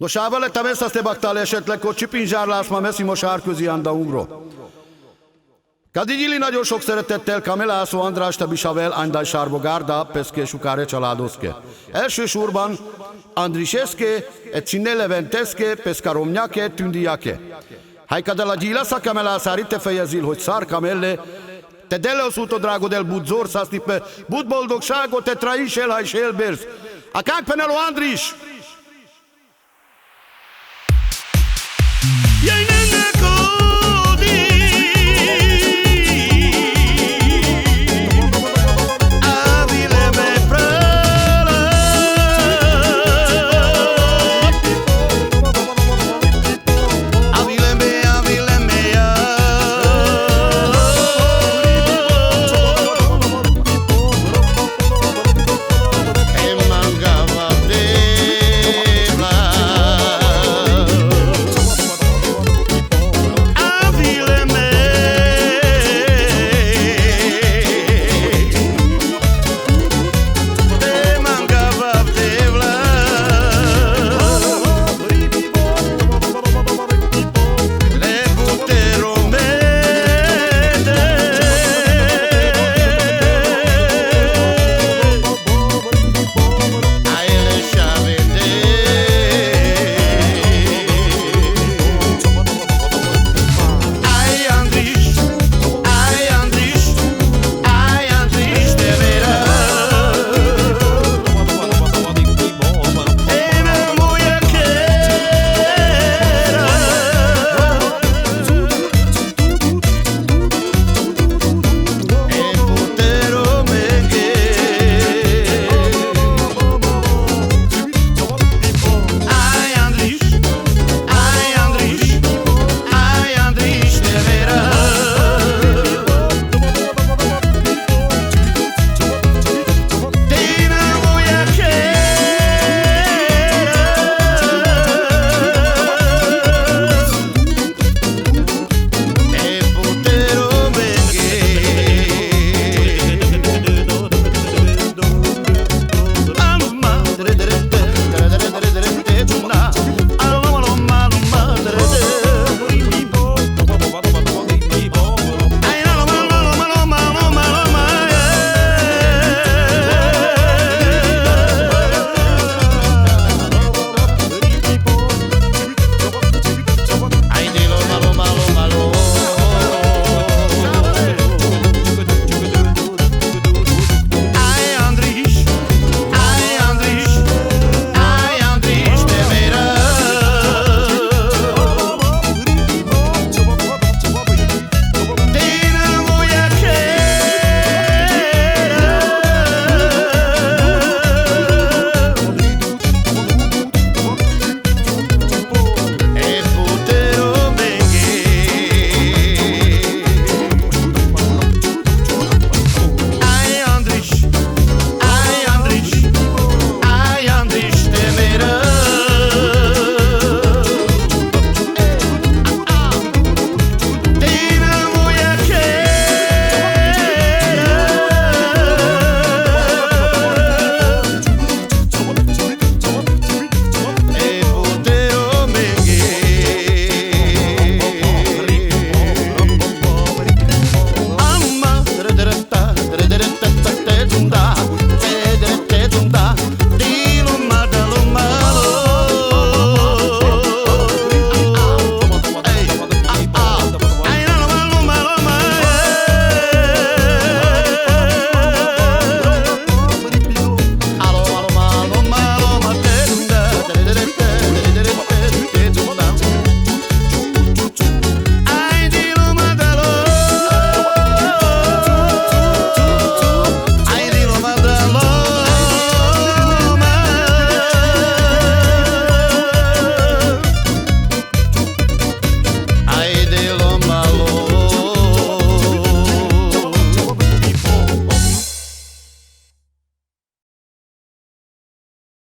Došavale tam sa ste baktale esetleg, ko csipinzsárlász ma messzimo sárközi anda ungro. Kadidili nagyon sok szeretettel Kamelászó András Tabisavel Andaj Sárbo Gárda, Peszke Sukáre családozke. Elsősorban Andriševske, Cine Leventeszke, Peszka Romnyake, Tündiake. Hajkadala gyilasa Kamelászár itt fejezil, hogy szár Kamelle, te deleoszúto drágod el budzor, szásztippe, bud boldogságot, te traís el, hajs elbérsz. A kákpenelo Andris! Jaj,